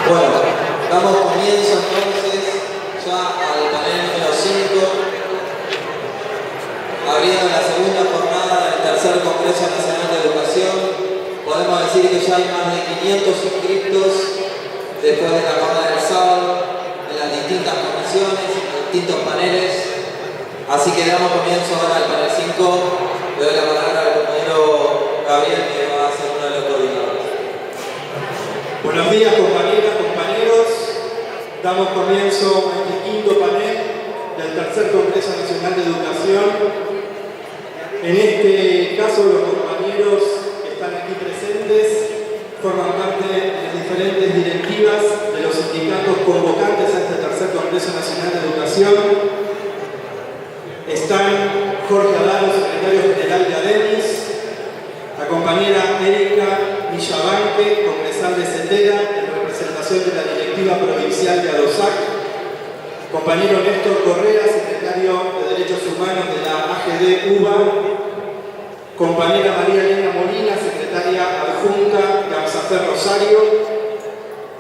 Bueno, damos comienzo entonces ya al panel número 5, abriendo la segunda jornada del tercer Congreso Nacional de Educación. Podemos decir que ya hay más de 500 inscritos después de la jornada del sábado en las distintas comisiones, en los distintos paneles. Así que damos comienzo ahora al panel 5. Le doy la palabra al compañero Gabriel, que va a ser uno de los coordinadores. Buenos días, compañeras, compañeros. Damos comienzo a este quinto panel del tercer Congreso Nacional de Educación. En este caso, los compañeros que están aquí presentes forman parte de las diferentes directivas de los sindicatos convocantes a este tercer Congreso Nacional de Educación. Están Jorge Adaro, secretario general de ADEMIS, la compañera Erika Villabanque, congresal de CETERA, en representación de la directiva provincial de ADOSAC, compañero Néstor Correa, secretario de Derechos Humanos de la AGD UBA, compañera María Elena Molina, secretaria adjunta de AMSAFER Rosario,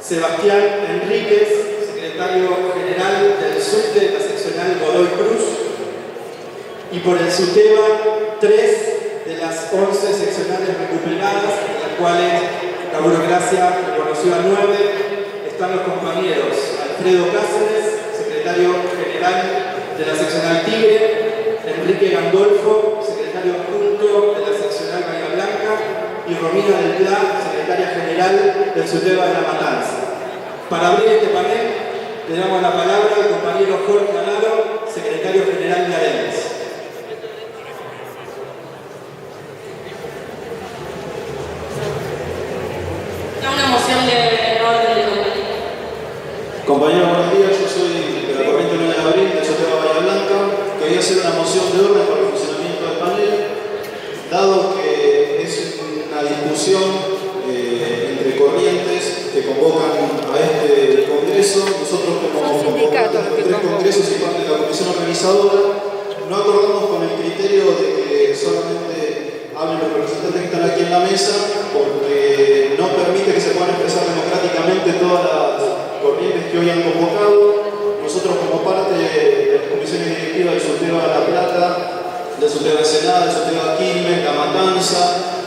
Sebastián Enríquez, secretario general del SUTE de la seccional Godoy Cruz, y por el SUTEBA 3 de las 11 seccionales recuperadas, de las cuales la burocracia reconoció a 9, están los compañeros Alfredo Cáceres, secretario general de la seccional Tigre, Enrique Gandolfo, secretario adjunto de la seccional Bahía Blanca, y Romina del Pla, secretaria general del SUTEBA de La Matanza. Para abrir este panel, le damos la palabra al compañero Jorge Adaro, secretario general de ADEMIS. Una moción de orden de compañero. Compañeros, buenos días. Yo soy de la corriente 9 de abril del SUTEBA Bahía Blanca. Quería hacer una moción de orden para el funcionamiento del panel, dado que es una discusión entre corrientes que convocan a este congreso. Nosotros, como convocantes de 3 congresos y parte de la comisión organizadora, no acordamos con el criterio de que solamente hablen los representantes que están aquí en la mesa, porque no permite que se puedan expresar democráticamente todas las corrientes que hoy han convocado. Nosotros, como parte de las comisiones directivas del SUTEBA de La Plata, del SUTEBA Ensenada, del SUTEBA Quilmes, La Matanza,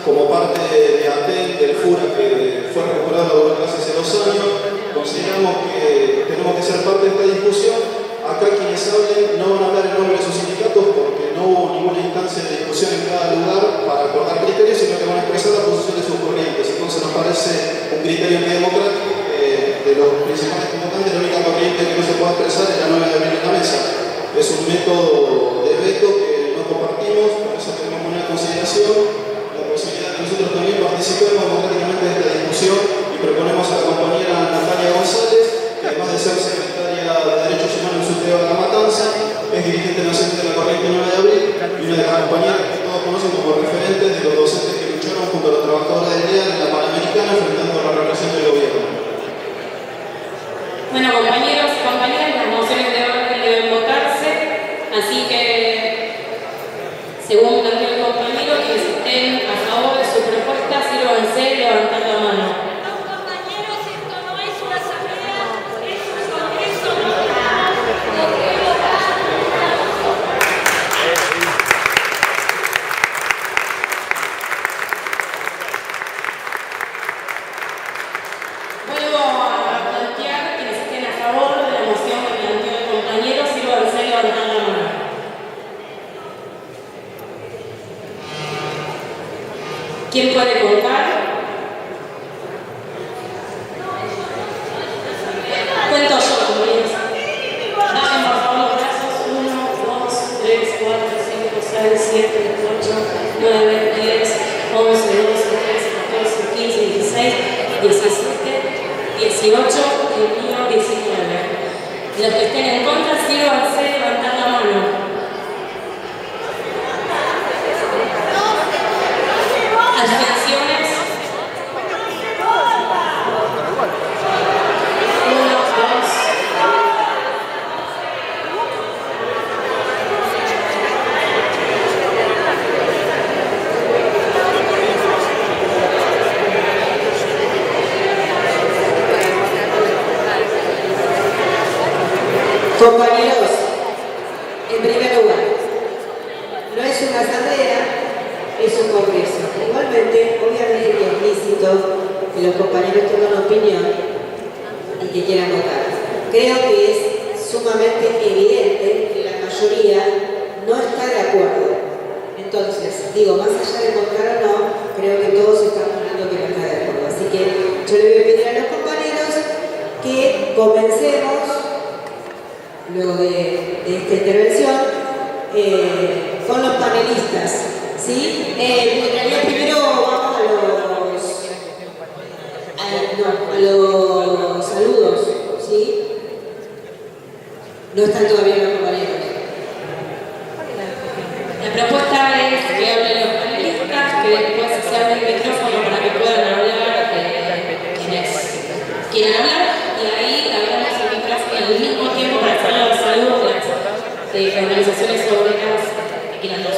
como parte de ATEN, del FURA, que fue recuperado la burocracia hace 2 años, consideramos que tenemos que ser parte de esta discusión. Acá quienes hablen no van a hablar en nombre de sus sindicatos, porque no hubo ninguna instancia de discusión en cada lugar para acordar criterios, sino que van a expresar la posición de sus corrientes. Entonces nos parece un criterio democrático de los principales convocantes. La única corriente que no se puede expresar es la 9 de abril en la mesa. Es un método de veto que no compartimos, por eso tenemos una consideración la posibilidad de que nosotros también participemos democráticamente de esta discusión, y proponemos a la compañera Natalia González, que además de ser secretaria de Derechos Humanos en SUTEBA de La Matanza, es dirigente nacional de la corriente 9 de abril y una de las compañeras que todos conocen como referentes de los docentes que lucharon junto a los trabajadores del DEA en la Panamericana enfrentando la represión del gobierno. Bueno, compañeros y compañeras, las mociones de orden deben votarse, así que, según planteó el compañero, quienes estén a favor de su propuesta, sírvanse levantando la mano. Vuelvo a plantear quienes estén a favor de la moción que planteó el compañero, sírvanse levantando la mano. ¿Quién puede contar? Cuento yo, compañeros. Bajen por favor los brazos. 1, 2, 3, 4, 5, 6, 7, 8, 9, 10, 11, 12, 13, 14, 15, 16, 17, 18 y el mío 19. Los que estén en contra, sírvanse levantar la mano. Abstenciones. 1, 2. asamblea es un congreso. Igualmente, obviamente que es lícito que los compañeros tengan opinión y que quieran votar. Creo que es sumamente evidente que la mayoría no está de acuerdo. Entonces, digo, más allá de votar o no, creo que todos estamos viendo que no está de acuerdo. Así que yo le voy a pedir a los compañeros que comencemos, luego de esta intervención, con los panelistas. ¿Sí? Primero vamos a los saludos. ¿Sí? No están todavía los compañeros. La propuesta es que hablen los panelistas, que después se abra el micrófono para que puedan hablar quienes quieran hablar, y ahí hablamos el micrófono al mismo tiempo para hacer los saludos de organizaciones obreras que quieran los.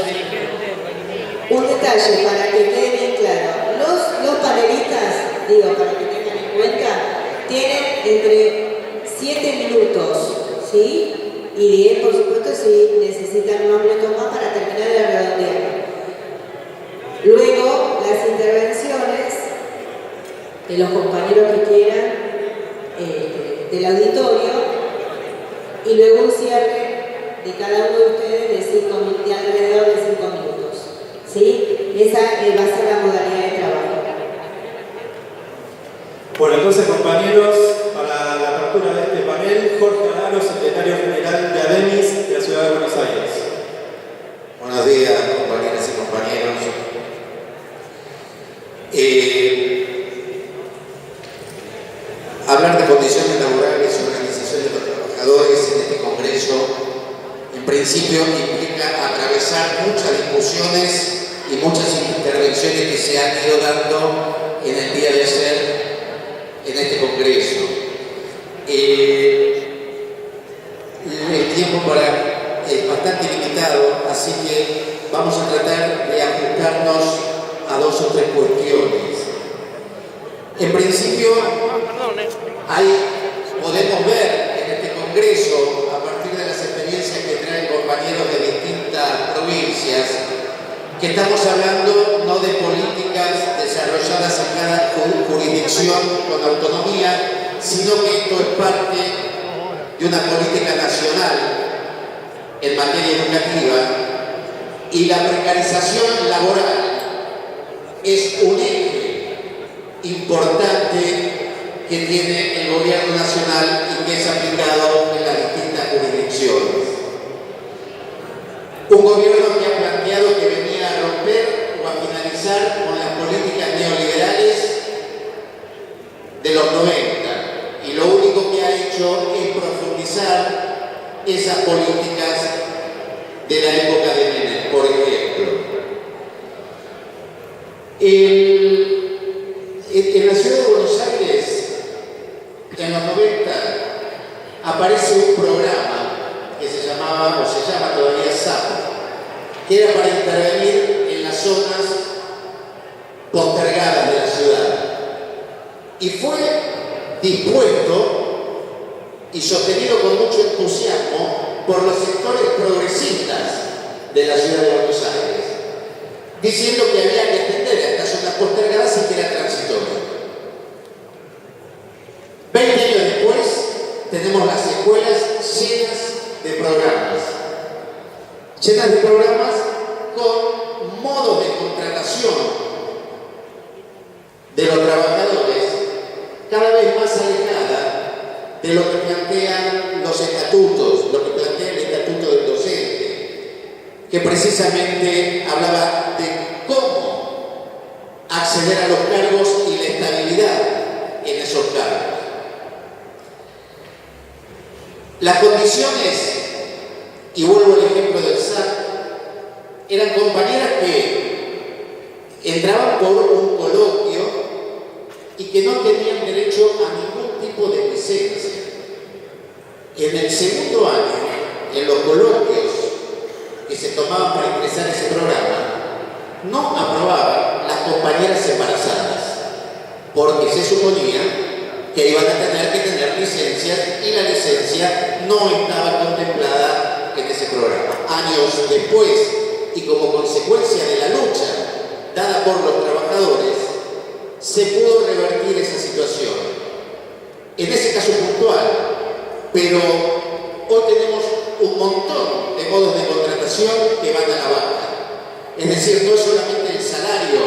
Un detalle para que quede bien claro. Los panelistas, digo, para que tengan en cuenta, tienen entre 7 minutos, ¿sí? Y 10, por supuesto, si necesitan un minuto más para terminar de redondear. Luego, las intervenciones de los compañeros que quieran del auditorio, y luego un cierre de cada uno de ustedes de alrededor de 5 minutos. ¿Sí? Esa va a ser la modalidad de trabajo. Bueno, entonces, compañeros, para la apertura de este panel, Jorge Alaro, secretario general de ADEMIS de la Ciudad de Buenos Aires. Buenos días, compañeras y compañeros. Hablar de condiciones laborales y organización de los trabajadores en este Congreso, en principio, implica atravesar muchas discusiones y muchas intervenciones que se han ido dando en el día de ayer en este Congreso. El tiempo es bastante limitado, así que vamos a tratar de ajustarnos a 2 o 3 cuestiones. En principio, podemos ver en este Congreso, a partir de las experiencias que traen compañeros de distintas provincias, que estamos hablando no de políticas desarrolladas en cada jurisdicción con autonomía, sino que esto es parte de una política nacional en materia educativa, y la precarización laboral es un eje importante que tiene el gobierno nacional y que es aplicado en las distintas jurisdicciones. Un gobierno que ha planteado que venía a romper o a finalizar con las políticas neoliberales de los 90, y lo único que ha hecho es profundizar esas políticas de la época de Menem, por ejemplo. En la ciudad de Buenos Aires, en los 90, aparece un programa que se llamaba, o se llama todavía SAP, que era para intervenir en las zonas postergadas de la ciudad. Y fue dispuesto y sostenido con mucho entusiasmo por los sectores progresistas de la ciudad de Buenos Aires, diciendo que había que extender a estas zonas postergadas y que era transitorio. 20 años después, tenemos las escuelas llenas de programas con modos de contratación de los trabajadores cada vez más alejada de lo que plantean los estatutos, lo que plantea el estatuto del docente, que precisamente hablaba de cómo acceder a los cargos y la estabilidad en esos cargos. Las condiciones, y vuelvo al ejemplo del SAT, eran compañeras que entraban por un coloquio y que no tenían derecho a ningún tipo de licencia. En el segundo año, en los coloquios que se tomaban para ingresar a ese programa, no aprobaban las compañeras embarazadas, porque se suponía que iban a tener que tener licencias y la licencia no estaba contemplada en ese programa. Años después, y como consecuencia de la lucha dada por los trabajadores, se pudo revertir esa situación. En ese caso puntual, pero hoy tenemos un montón de modos de contratación que van a la baja. Es decir, no es solamente el salario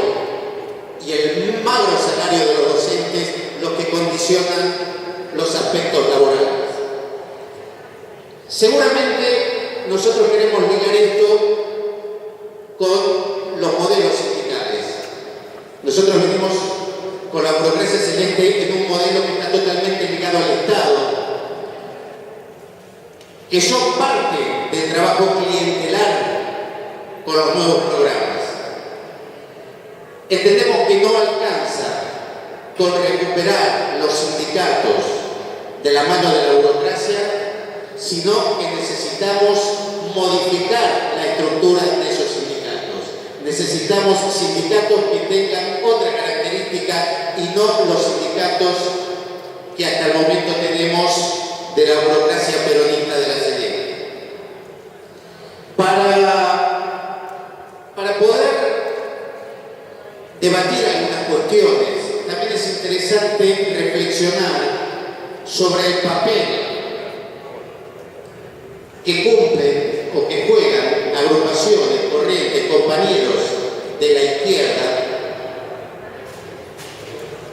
y el magro salario de los docentes los que condicionan los aspectos laborales. Seguramente nosotros queremos ligar esto con los modelos sindicales. Nosotros venimos con la burocracia celeste en un modelo que está totalmente ligado al Estado, que son parte del trabajo clientelar con los nuevos programas. Entendemos que no alcanza con recuperar los sindicatos de la mano de la burocracia, sino que necesitamos modificar la estructura de esos sindicatos. Necesitamos sindicatos que tengan otra característica y no los sindicatos que hasta el momento tenemos de la burocracia peronista de la CNT. Para poder debatir algunas cuestiones, también es interesante reflexionar sobre el papel que cumplen o que juegan agrupaciones, corrientes, compañeros de la izquierda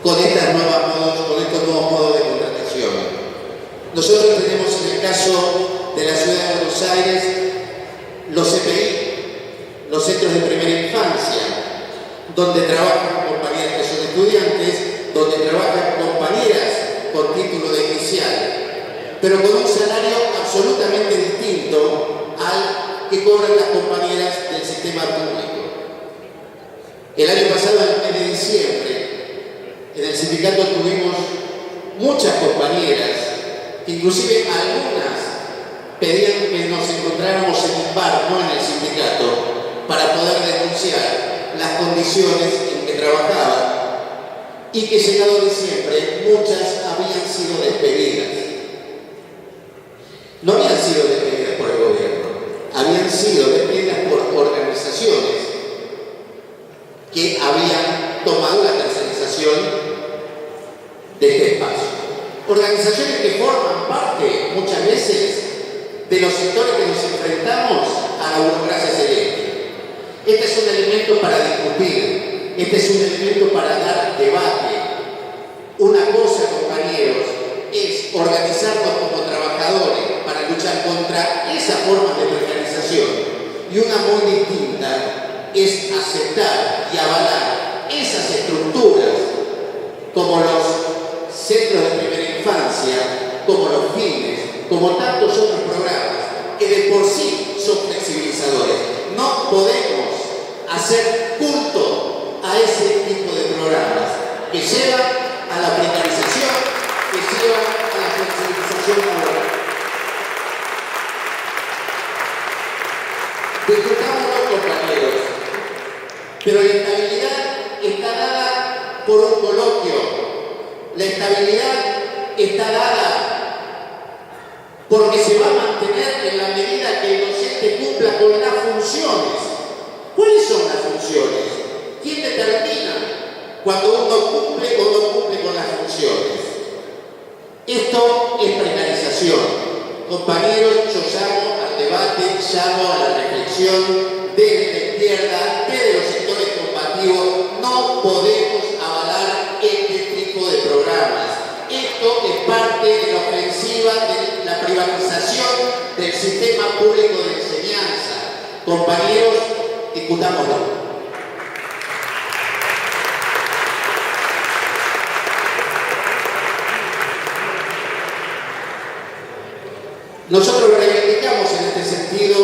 con estos nuevos modos de contratación. Nosotros tenemos en el caso de la ciudad de Buenos Aires los CPI, los centros de primera infancia, donde trabajan compañeras que son estudiantes, donde trabajan compañeras con título de inicial, pero con un salario absolutamente distinto al que cobran las compañeras del sistema público. El año pasado, en el mes de diciembre, en el sindicato tuvimos muchas compañeras, inclusive algunas pedían que nos encontráramos en un bar, no en el sindicato, para poder denunciar las condiciones en que trabajaban, y que llegado diciembre muchas habían sido despedidas. No habían sido despedidas por el gobierno, habían sido despedidas por organizaciones que habían tomado la tercerización de este espacio. Organizaciones que forman parte muchas veces de los sectores que nos enfrentamos a la burocracia celeste. Este es un elemento para discutir, este es un elemento para dar debate. Una cosa, compañeros, es organizarnos como trabajadores para luchar contra esas formas de precarización, y una muy distinta es aceptar y avalar esas estructuras como los centros de primera infancia, como los fines, como tantos otros programas que de por sí son flexibilizadores. No podemos hacer culto a ese tipo de programas que llevan a la precarización, que llevan a la flexibilización laboral. Discutámoslo, compañeros, pero la estabilidad está dada por un coloquio. La estabilidad está dada porque se va a mantener en la medida que el docente cumpla con las funciones. ¿Cuáles son las funciones? ¿Quién determina cuando uno cumple o no cumple con las funciones? Esto es precarización. Compañeros, yo llamo al debate, llamo a la reflexión desde la izquierda, desde los sectores combativos. No podemos avalar este tipo de programas. Esto es parte de la ofensiva de la privatización del sistema público de enseñanza. Compañeros, discutámoslo. Nosotros reivindicamos en este sentido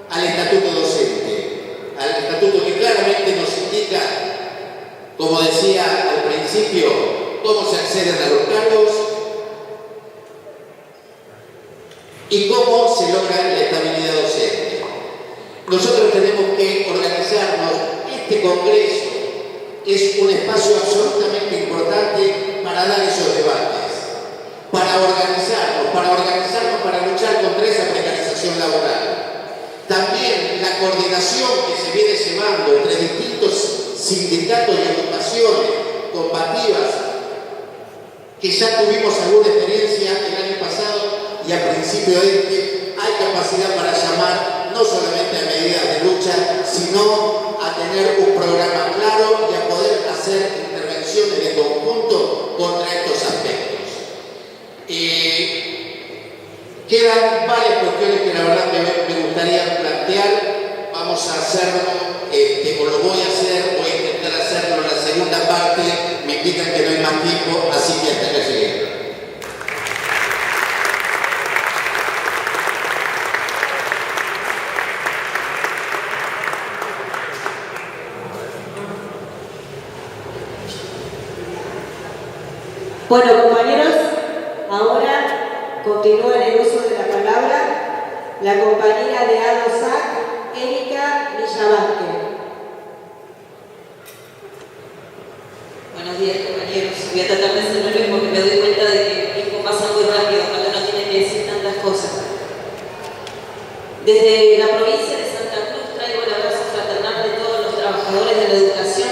al estatuto docente, al estatuto que claramente nos indica, como decía al principio, cómo se acceden a los cargos y cómo se logra la estabilidad docente. Nosotros tenemos que organizarnos. Este congreso es un espacio absolutamente importante para dar esos debates, para organizarnos para luchar contra esa precarización laboral. También la coordinación que se viene llevando entre distintos sindicatos y agrupaciones combativas, que ya tuvimos alguna experiencia el año pasado y a principio de este, hay capacidad para llamar no solamente a medidas de lucha, sino a tener un programa claro y a poder hacer intervenciones de conjunto contra estos aspectos. Quedan varias cuestiones que la verdad me gustaría plantear. Vamos a hacerlo, o lo voy a hacer, voy a intentar hacerlo en la segunda parte. Me indican que no hay más tiempo, así que hasta acá llegué. Bueno, compañeros, ahora continúa en el uso de la palabra la compañera de ADOSAC, Erika Villavante. Buenos días, compañeros. Voy a tratar de hacer lo mismo, porque me doy cuenta de que el tiempo pasa muy rápido cuando uno tiene que decir tantas cosas. Desde la provincia de Santa Cruz traigo el abrazo fraternal de todos los trabajadores de la educación.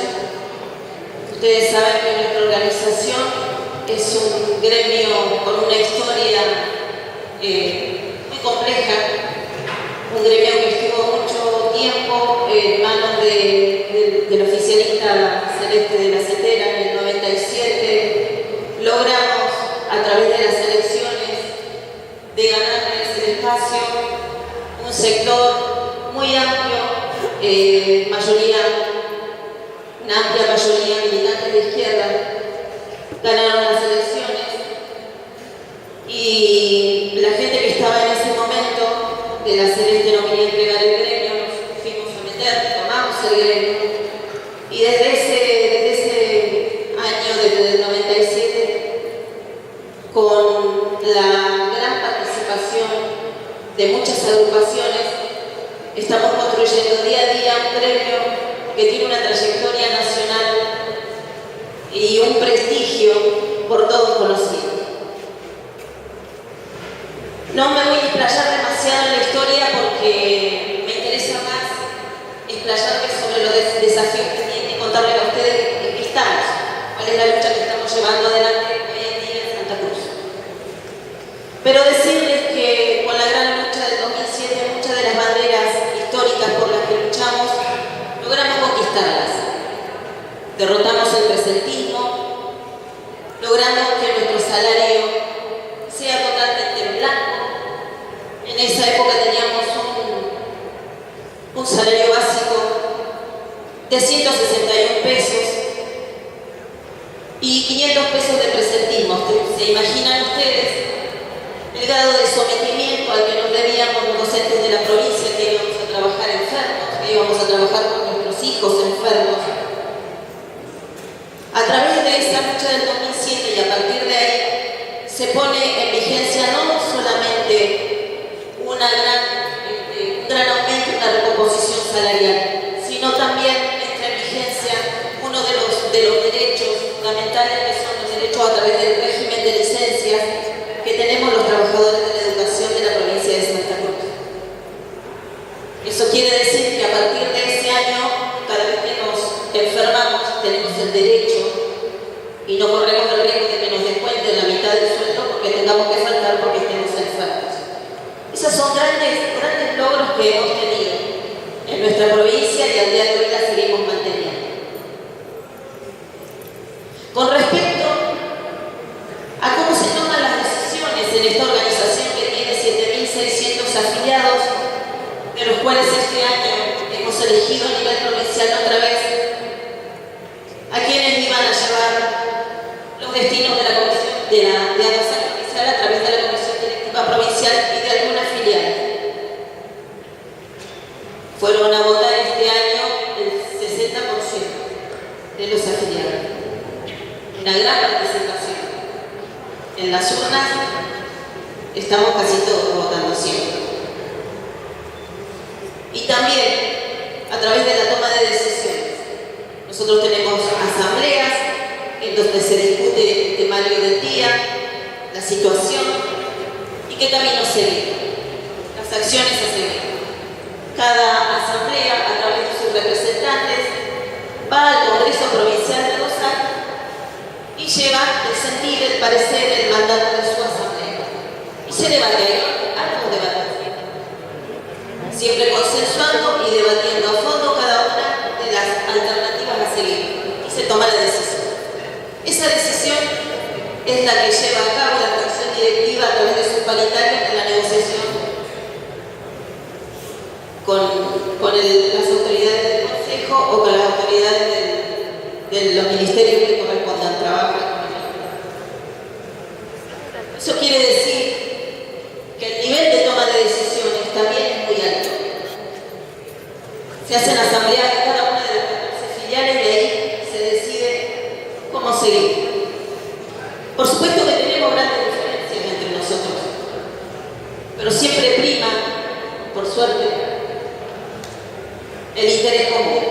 Ustedes saben que nuestra organización es un gremio con una historia muy compleja, un gremio que estuvo mucho tiempo en manos del oficialista Celeste de la Cetera. En el 97 logramos, a través de las elecciones, de ganarles el espacio, un sector muy amplio, una amplia mayoría militantes de izquierda, ganaron las elecciones y la gente que estaba en ese momento de la Celeste no quería entregar el gremio, nos fuimos a meter, tomamos el gremio y desde ese año, desde el 97, con la gran participación de muchas agrupaciones, estamos construyendo día a día un gremio que tiene una trayectoria nacional y un prestigio por todos conocido. No me voy a explayar demasiado en la historia porque me interesa más explayarme sobre los desafíos que tienen que contarles a ustedes en qué estamos, cuál es la lucha que estamos llevando adelante hoy en día en Santa Cruz. Pero decirles que con la gran lucha del 2007, muchas de las banderas históricas por las que luchamos, logramos conquistarlas. Derrotamos el presentismo, logramos que nuestro salario sea totalmente en blanco. En esa época teníamos un salario básico de 161 pesos y 500 pesos de presentismo. ¿Se imaginan ustedes el grado de sometimiento al que nos debíamos los docentes de la provincia, que íbamos a trabajar enfermos, que íbamos a trabajar con nuestros hijos enfermos? A través de esa lucha del 2007 y a partir de ahí se pone en vigencia no solamente un gran aumento, una recomposición salarial, sino también entra en vigencia uno de los derechos fundamentales, que son los derechos a través del régimen de licencias que tenemos los trabajadores de la educación de la provincia de Santa Cruz. Eso quiere decir que a partir de ese año, cada vez que nos enfermamos, tenemos el derecho y no corremos el riesgo de que nos descuenten la mitad del sueldo porque tengamos que faltar porque estemos enfermos. Esos son grandes logros que hemos tenido en nuestra provincia y al día de hoy la seguimos manteniendo. Con respecto a cómo se toman las decisiones en esta organización que tiene 7.600 afiliados, de los cuales este año hemos elegido a nivel provincial otra vez a quienes iban a llevar los destinos de la comisión de ADOSAC provincial a través de la comisión directiva provincial y de algunas filiales. Fueron a votar este año el 60% de los afiliados. Una gran participación. En las urnas estamos casi todos votando siempre. Y también a través de la toma de decisiones. Nosotros tenemos asambleas en donde se discute el temario del día, la situación y qué camino seguir, las acciones a seguir. cada asamblea, a través de sus representantes, va al Congreso Provincial de Rosario y lleva el sentir, el parecer, el mandato de su asamblea. Y se debate ahí, algo debate. Siempre consensuando y debatiendo a fondo cada una de las alternativas a seguir. Y se toma la decisión. Esa decisión es la que lleva a cabo la comisión directiva a través de sus paritarias en la negociación con las autoridades del Consejo o con las autoridades de los ministerios que correspondan, trabajo. Eso quiere decir que el nivel de toma de decisiones también es muy alto. Se hacen asambleas de cada una de las 14 filiales y ahí se decide cómo seguir. Por supuesto que tenemos grandes diferencias entre nosotros, pero siempre prima, por suerte, el interés común.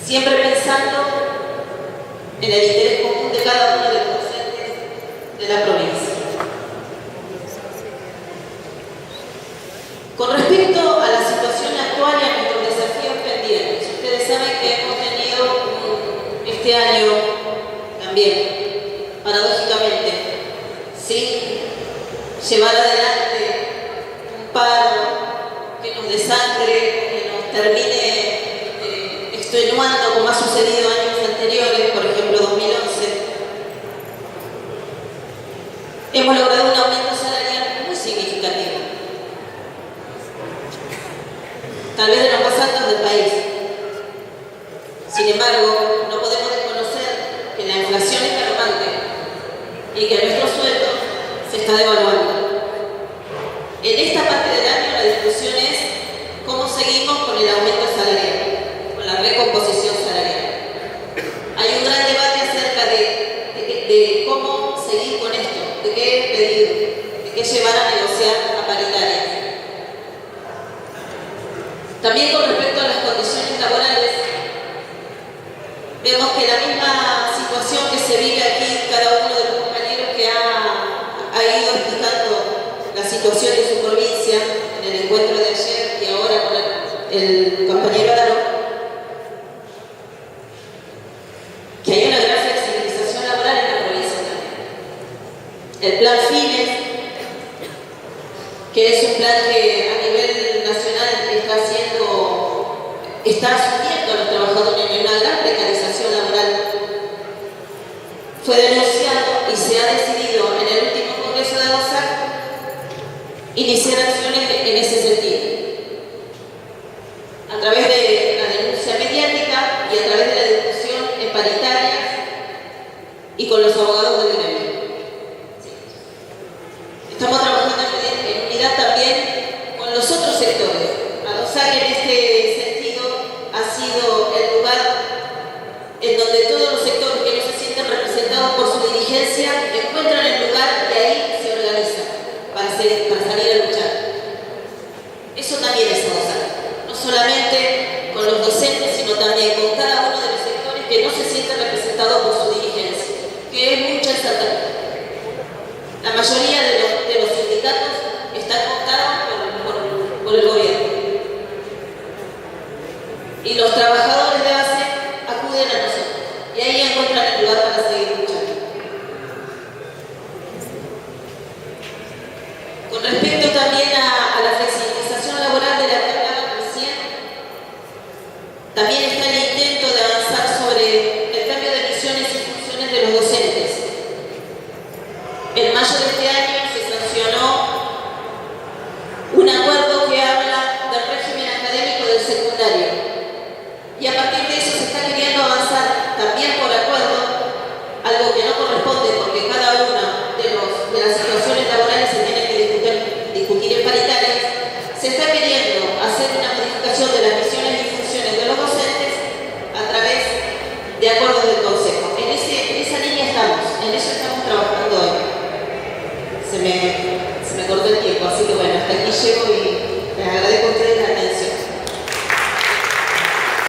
Siempre pensando en el interés común de cada uno de los docentes de la provincia. Con respecto a la situación actual y a nuestros desafíos pendientes, ustedes saben que hemos tenido este año también, paradójicamente, sin llevar adelante un paro que nos desangre, que nos termine extenuando como ha sucedido años anteriores, por ejemplo 2011. Hemos logrado un aumento salarial muy significativo, tal vez de los más altos del país. Sin embargo, no podemos desconocer que la inflación es galopante y que nuestro sueldo se está devaluando. En esta parte del año la discusión es cómo seguimos con el aumento salarial, con la recomposición salarial. Hay un gran debate acerca de cómo seguir con esto, de qué pedir, de qué llevar a negociar a paritarias. También con respecto a las condiciones laborales, vemos que la misma situación que se vive aquí, cada uno de los compañeros que ha ido explicando la situación de su provincia en el encuentro de ayer y ahora con el compañero Daro, que hay una gran flexibilización laboral en la provincia también. El plan FINES, que es un plan que a nivel nacional está asumiendo a los trabajadores en una gran precarización laboral, fue denunciado y se ha decidido en el último Congreso de ADOSAC iniciar acciones en ese sentido, a través de la denuncia mediática y a través de la discusión en paritarias y con los abogados del gremio. Estamos trabajando en unidad también con los otros sectores. ADOSAC en este sentido ha sido el lugar en donde todos los sectores que no se sienten representados por su dirigencia encuentran el lugar y ahí se organizan para salir a luchar. Eso también es ADOSAC, no solamente con los docentes, sino también con cada uno de los sectores que no se sienten representados por su dirigencia, que es mucha en Santa Cruz. La mayoría de los sindicatos están contados por el gobierno. Y los trabajadores de base acuden a nosotros. Y ahí encuentran el lugar para seguir luchando. Con respecto también a la flexibilización laboral de la que hablaba recién, también está el intento de avanzar sobre el cambio de misiones y funciones de los docentes. En mayo de este año se sancionó un acuerdo que habla del régimen académico del secundario. Y a partir de eso se está queriendo avanzar también por acuerdo